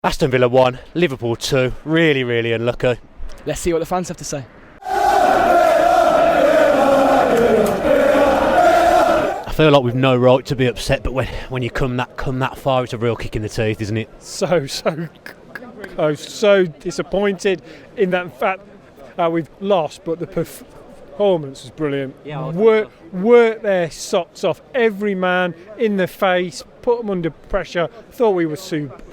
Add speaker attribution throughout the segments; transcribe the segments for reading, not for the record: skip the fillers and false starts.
Speaker 1: Aston Villa 1, Liverpool 2, really unlucky.
Speaker 2: Let's see what the fans have to say.
Speaker 1: I feel like we've no right to be upset, but when you come that far, it's a real kick in the teeth, isn't it?
Speaker 3: So disappointed in that fact that we've lost, but the performance was brilliant. Worked their socks off, every man in the face, put them under pressure. Thought we were superb,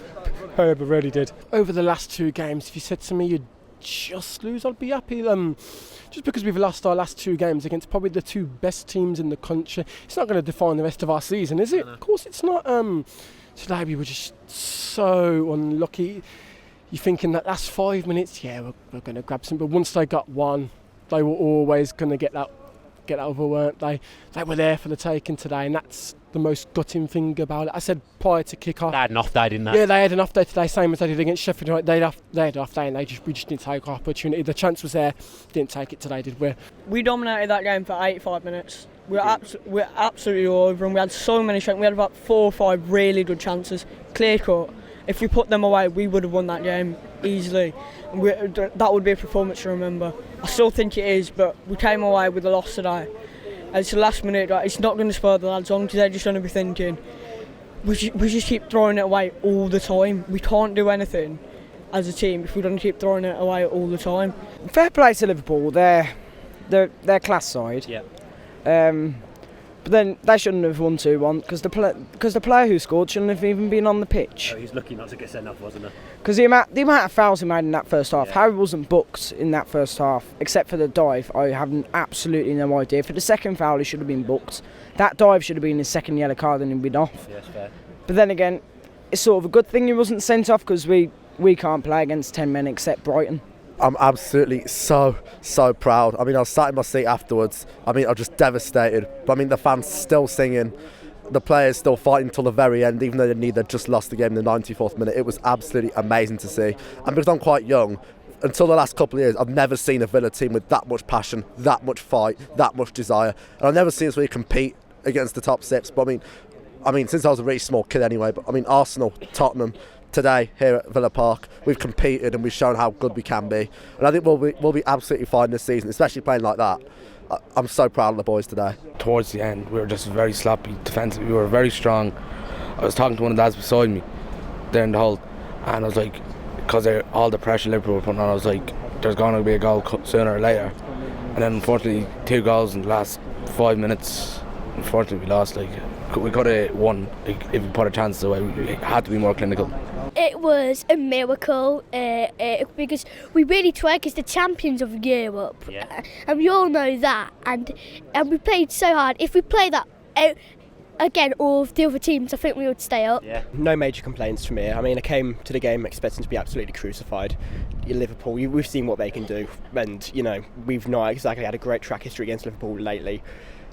Speaker 3: I really did.
Speaker 2: Over the last two games, if you said to me you'd just lose, I'd be happy. Just because we've lost our last two games against probably the two best teams in the country, it's not going to define the rest of our season, is it? Of course it's not. Today we were just so unlucky. You're thinking that last 5 minutes, we're going to grab some, but once they got one, they were always going to get that over, weren't they? They were there for the taking today, and that's the most gutting thing about it. I said prior to kick-off,
Speaker 1: They had an off day, didn't they?
Speaker 2: Yeah, they had an off day today, same as they did against Sheffield United. They had an off day, and we just didn't take our opportunity. The chance was there, didn't take it today, did we?
Speaker 4: We dominated that game for 85 minutes. We're absolutely all over, and we had so many shots. We had about 4 or 5 really good chances, clear cut. If we put them away, we would have won that game easily. That would be a performance to remember. I still think it is, but we came away with a loss today. And it's the last minute. It's not going to spur the lads on because they're just going to be thinking, we just keep throwing it away all the time. We can't do anything as a team if we don't keep throwing it away all the time.
Speaker 5: Fair play to Liverpool. They're class side.
Speaker 1: Yeah.
Speaker 5: But then they shouldn't have won 2-1 because the player who scored shouldn't have even been on the pitch.
Speaker 1: Oh, he's lucky not to get sent off, wasn't he?
Speaker 5: Because the amount of fouls he made in that first half,
Speaker 1: Yeah.
Speaker 5: Harry wasn't booked in that first half, except for the dive. I have absolutely no idea. For the second foul, he should have been booked. That dive should have been his second yellow card and he'd been off.
Speaker 1: Yes, fair.
Speaker 5: But then again, it's sort of a good thing he wasn't sent off because we can't play against 10 men except Brighton.
Speaker 6: I'm absolutely so proud. I mean, I was sat in my seat afterwards. I mean, I was just devastated. But I mean, the fans still singing. The players still fighting till the very end, even though they'd just lost the game in the 94th minute. It was absolutely amazing to see. And because I'm quite young, until the last couple of years, I've never seen a Villa team with that much passion, that much fight, that much desire. And I've never seen us really compete against the top six. But I mean, since I was a really small kid anyway, but I mean, Arsenal, Tottenham, today here at Villa Park, we've competed and we've shown how good we can be. And I think we'll be absolutely fine this season, especially playing like that. I'm so proud of the boys today.
Speaker 7: Towards the end, we were just very sloppy defensively. We were very strong. I was talking to one of the lads beside me there in the hole, and I was like, because all the pressure Liverpool were putting on, I was like, there's going to be a goal sooner or later. And then unfortunately, 2 goals in the last 5 minutes. Unfortunately, we lost. We could have won if we put our chances away. We had to be more clinical.
Speaker 8: It was a miracle because we really tried as the champions of Europe, and we all know that. And we played so hard. If we play that again, all of the other teams, I think we would stay up.
Speaker 9: Yeah. No major complaints from me. I mean, I came to the game expecting to be absolutely crucified. Liverpool, we've seen what they can do, and we've not exactly had a great track history against Liverpool lately.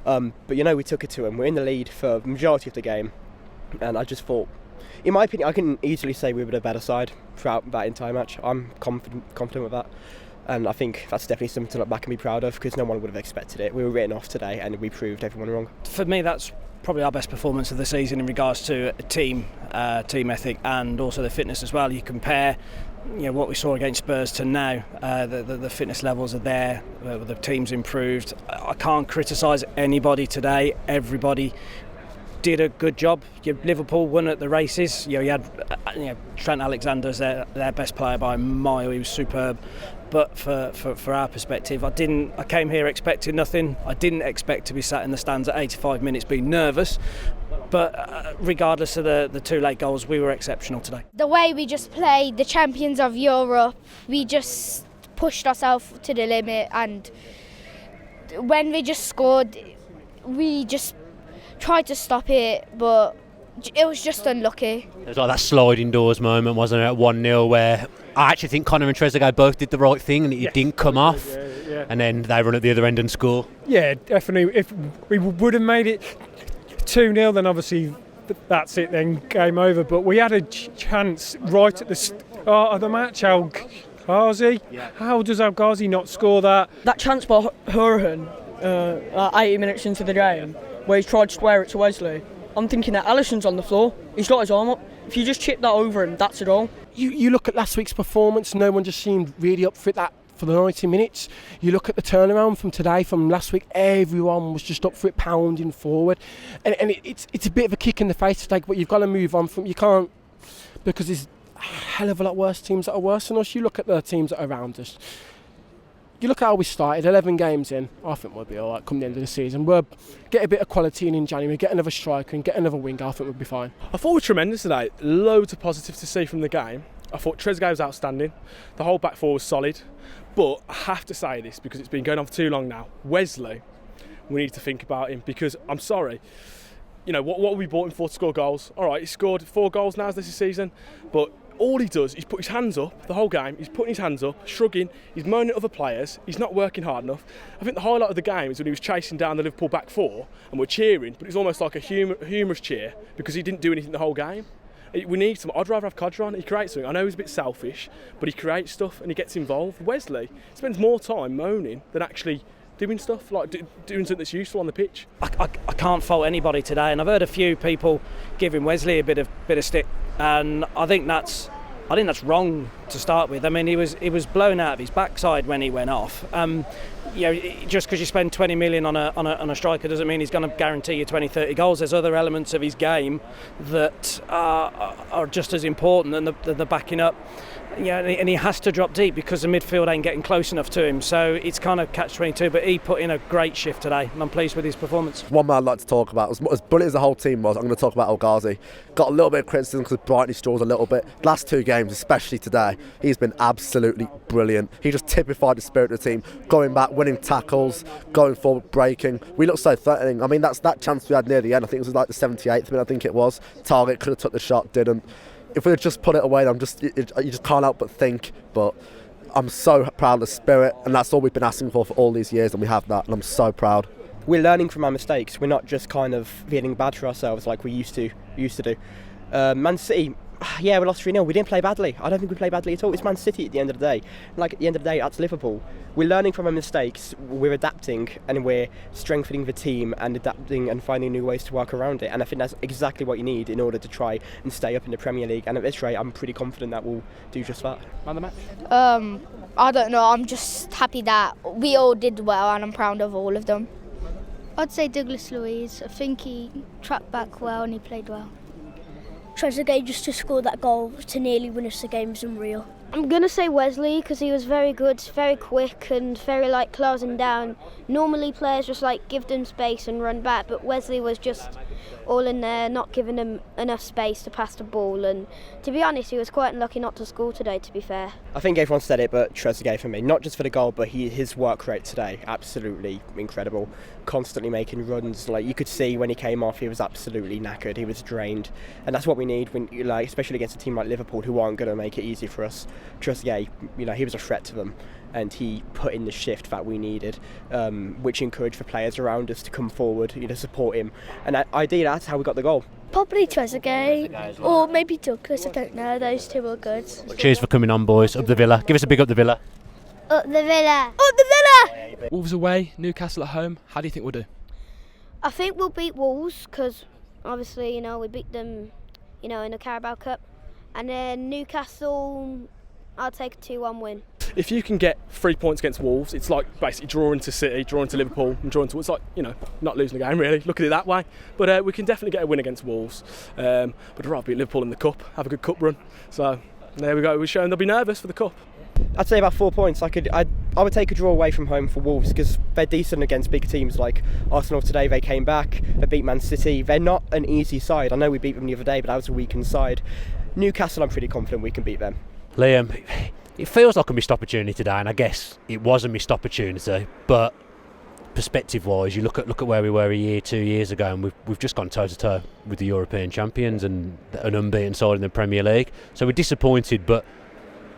Speaker 9: But we took it to them. We're in the lead for the majority of the game, and I just thought, in my opinion, I can easily say we were the better side throughout that entire match. I'm confident with that, and I think that's definitely something to look back and be proud of because no one would have expected it. We were written off today, and we proved everyone wrong.
Speaker 10: For me, that's probably our best performance of the season in regards to team ethic and also the fitness as well. You compare what we saw against Spurs to now, the fitness levels are there, the team's improved. I can't criticise anybody today. Everybody did a good job. Liverpool won at the races. You had Trent Alexander's their best player by a mile. He was superb. But for our perspective, I came here expecting nothing. I didn't expect to be sat in the stands at 85 minutes being nervous. But regardless of the 2 late goals, we were exceptional today.
Speaker 8: The way we just played the champions of Europe, we just pushed ourselves to the limit, and when we just scored, we just tried to stop it, but it was just unlucky.
Speaker 1: It was like that sliding doors moment, wasn't it, at 1-0, where I actually think Connor and Trezeguet both did the right thing and it didn't come off.
Speaker 3: Yeah.
Speaker 1: And then they run at the other end and score.
Speaker 3: Yeah, definitely. If we would have made it 2-0, then obviously that's it, then game over. But we had a chance right at the start of the match. How does El Ghazi not score that?
Speaker 4: That chance by Hurahan, 80 minutes into the game, where he tried to square it to Wesley. I'm thinking that Alisson's on the floor. He's got his arm up. If you just chip that over him, that's a goal.
Speaker 2: you look at last week's performance, no one just seemed really up for it for the 90 minutes. You look at the turnaround from today, from last week, everyone was just up for it, pounding forward. And it's a bit of a kick in the face today, but you've got to move on from. You can't, because there's a hell of a lot worse teams that are worse than us. You look at the teams that are around us. You look at how we started, 11 games in. I think we'll be all right come the end of the season. We'll get a bit of quality in January, get another striker and get another winger. I think we'll be fine.
Speaker 11: I thought we were tremendous today. Loads of positives to see from the game. I thought Trezeguet was outstanding. The whole back four was solid. But I have to say this because it's been going on for too long now. Wesley, we need to think about him because I'm sorry. You know, what we bought him for to score goals? All right, he's scored 4 goals now this season. But all he does is put his hands up the whole game. He's putting his hands up, shrugging. He's moaning at other players. He's not working hard enough. I think the highlight of the game is when he was chasing down the Liverpool back four and we're cheering, but it was almost like a humorous cheer because he didn't do anything the whole game. We need some. I'd rather have Codger on. He creates something. I know he's a bit selfish, but he creates stuff and he gets involved. Wesley spends more time moaning than actually doing stuff, like doing something that's useful on the pitch.
Speaker 10: I can't fault anybody today, and I've heard a few people giving Wesley a bit of stick, and I think that's wrong to start with. I mean, he was blown out of his backside when he went off. You know, just because you spend 20 million on a striker doesn't mean he's going to guarantee you 20-30 goals. There's other elements of his game that are just as important than the backing up. Yeah, and he has to drop deep because the midfield ain't getting close enough to him. So it's kind of catch-22. But he put in a great shift today, and I'm pleased with his performance.
Speaker 6: One man I'd like to talk about, as brilliant as the whole team was, I'm going to talk about El Ghazi. Got a little bit of criticism because Brighton straws a little bit. Last 2 games, especially today, he's been absolutely brilliant. He just typified the spirit of the team, going back, winning tackles, going forward, breaking. We looked so threatening. I mean, that's that chance we had near the end. I think it was like the 78th minute. I think it was. Target could have took the shot, didn't. If we had just put it away, you just can't help but think. But I'm so proud of the spirit, and that's all we've been asking for all these years, and we have that, and I'm so proud.
Speaker 9: We're learning from our mistakes. We're not just kind of feeling bad for ourselves like we used to do. Man City, yeah, we lost 3-0. We didn't play badly. I don't think we played badly at all. It's Man City at the end of the day. Like, at the end of the day, that's Liverpool. We're learning from our mistakes. We're adapting, and we're strengthening the team and adapting and finding new ways to work around it. And I think that's exactly what you need in order to try and stay up in the Premier League. And at this rate, I'm pretty confident that we'll do just that.
Speaker 11: Man of the match?
Speaker 8: I don't know. I'm just happy that we all did well, and I'm proud of all of them.
Speaker 12: I'd say Douglas Luiz. I think he tracked back well and he played well.
Speaker 13: Trezeguet just to score that goal to nearly win us the game is unreal.
Speaker 12: I'm going to say Wesley because he was very good, very quick and very closing down. Normally players just give them space and run back, but Wesley was just all in there, not giving them enough space to pass the ball, and to be honest he was quite unlucky not to score today, to be fair.
Speaker 9: I think everyone said it, but Trezeguet for me, not just for the goal, but his work rate today, absolutely incredible. Constantly making runs, you could see when he came off he was absolutely knackered, he was drained, and that's what we need when especially against a team like Liverpool who aren't going to make it easy for us. Trezeguet, he was a threat to them, and he put in the shift that we needed, which encouraged the players around us to come forward, support him, and ideally that's how we got the goal.
Speaker 13: Probably Trezeguet, or maybe Douglas, I don't know, those two are good.
Speaker 1: Cheers for coming on, boys. Up the Villa. Give us a big up the Villa.
Speaker 13: Up the Villa! Up the Villa!
Speaker 14: Wolves away, Newcastle at home. How do you think we'll do?
Speaker 12: I think we'll beat Wolves because obviously, we beat them, in the Carabao Cup. And then Newcastle, I'll take a 2-1 win.
Speaker 11: If you can get 3 points against Wolves, it's like basically drawing to City, drawing to Liverpool, and drawing to, it's not losing the game really. Look at it that way. But we can definitely get a win against Wolves. But I'd rather beat Liverpool in the Cup, have a good Cup run. So there we go. We're showing they'll be nervous for the Cup.
Speaker 9: I'd say about 4 points. I would take a draw away from home for Wolves because they're decent against big teams like Arsenal today. They came back, they beat Man City. They're not an easy side. I know we beat them the other day, but that was a weakened side. Newcastle, I'm pretty confident we can beat them.
Speaker 1: Liam, it feels like a missed opportunity today, and I guess it was a missed opportunity, but perspective-wise, you look at where we were a year, 2 years ago, and we've just gone toe-to-toe with the European champions and an unbeaten side in the Premier League. So we're disappointed, but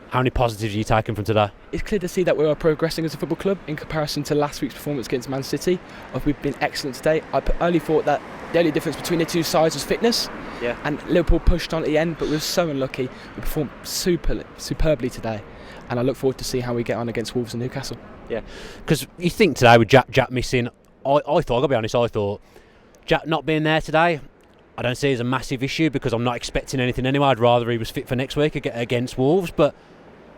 Speaker 1: how many positives are you taking from today?
Speaker 14: It's clear to see that we are progressing as a football club in comparison to last week's performance against Man City. We've been excellent today. I only thought that the only difference between the two sides was fitness. Yeah. And Liverpool pushed on at the end, but we were so unlucky. We performed superbly today, and I look forward to see how we get on against Wolves and Newcastle.
Speaker 1: Yeah, because you think today with Jack missing, I thought, I'll be honest, I thought Jack not being there today, I don't see it as a massive issue because I'm not expecting anything anyway. I'd rather he was fit for next week against Wolves, but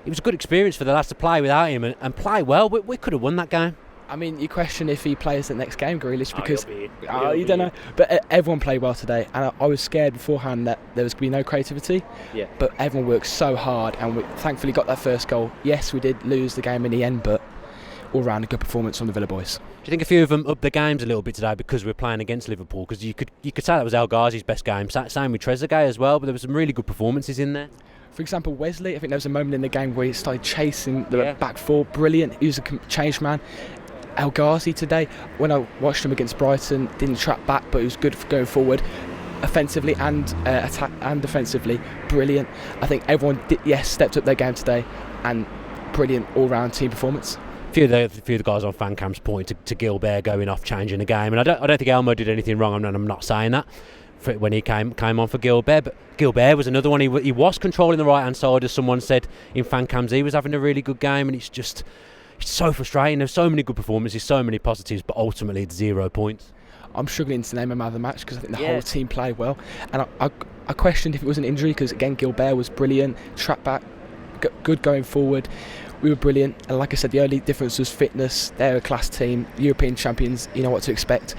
Speaker 1: it was a good experience for the lads to play without him and play well. We could have won that game.
Speaker 14: I mean, you question if he plays the next game, Grealish, because
Speaker 1: you
Speaker 14: don't know. But everyone played well today, and I was scared beforehand that there was going to be no creativity.
Speaker 1: Yeah.
Speaker 14: But everyone worked so hard, and we thankfully got that first goal. Yes, we did lose the game in the end, but all round a good performance from the Villa boys.
Speaker 1: Do you think a few of them upped the games a little bit today because we were playing against Liverpool? Because you could say that was El Ghazi's best game. Same with Trezeguet as well, but there were some really good performances in there.
Speaker 14: For example, Wesley, I think there was a moment in the game where he started chasing the back four. Brilliant. He was a changed man. El Ghazi today, when I watched him against Brighton, didn't track back, but he was good for going forward, offensively and attack and defensively. Brilliant. I think everyone stepped up their game today, and brilliant all-round team performance.
Speaker 1: A few of the guys on fan cams pointed to Gilbert going off, changing the game, and I don't think Elmo did anything wrong. I'm not saying that when he came on for Gilbert, but Gilbert was another one. He was controlling the right hand side, as someone said in fan cams. He was having a really good game, and it's so frustrating. There's so many good performances, so many positives, but ultimately it's 0 points.
Speaker 14: I'm struggling to name a man of the match because I think the whole team played well, and I questioned if it was an injury because again Gilbert was brilliant, track back, good going forward. We were brilliant, and like I said, the only difference was fitness. They're a class team, European champions. You know what to expect.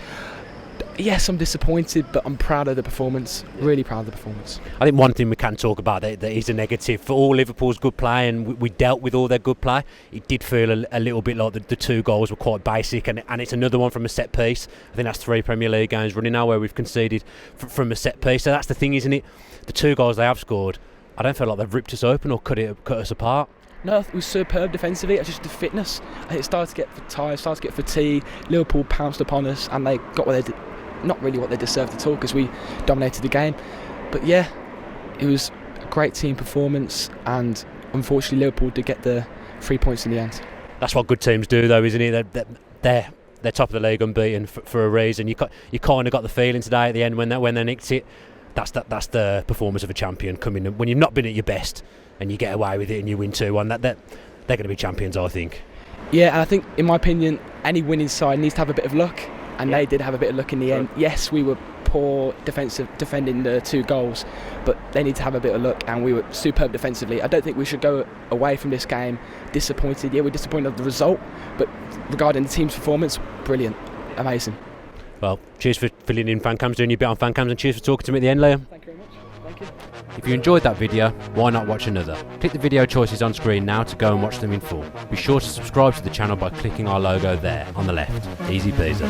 Speaker 14: Yes, I'm disappointed, but I'm proud of the performance. Really proud of the performance.
Speaker 1: I think one thing we can talk about that is a negative for all Liverpool's good play, and we dealt with all their good play. It did feel a little bit like the 2 goals were quite basic, and it's another one from a set piece. I think that's 3 Premier League games running now where we've conceded from a set piece. So that's the thing, isn't it? The 2 goals they have scored, I don't feel like they've ripped us open or cut us apart.
Speaker 14: No, it was superb defensively. It's just the fitness. I think it started to get tired, started to get fatigue. Liverpool pounced upon us, and they got what they did. Not really what they deserved at all because we dominated the game. But yeah, it was a great team performance, and unfortunately Liverpool did get the 3 points in the end.
Speaker 1: That's what good teams do, though, isn't it? They're top of the league, unbeaten for a reason. You kind of got the feeling today at the end when they nicked it. That's the performance of a champion coming when you've not been at your best and you get away with it and you win 2-1. They're going to be champions, I think.
Speaker 14: Yeah, and I think, in my opinion, any winning side needs to have a bit of luck. And they did have a bit of luck in the end. Yes, we were poor defending the 2 goals, but they need to have a bit of luck, and we were superb defensively. I don't think we should go away from this game disappointed. Yeah, we're disappointed with the result, but regarding the team's performance, brilliant, amazing.
Speaker 1: Well, cheers for filling in fan cams, doing your bit on fan cams, and cheers for talking to me at the end, Liam.
Speaker 14: Thank you very much. Thank you.
Speaker 1: If you enjoyed that video, why not watch another? Click the video choices on screen now to go and watch them in full. Be sure to subscribe to the channel by clicking our logo there on the left. Easy peasy.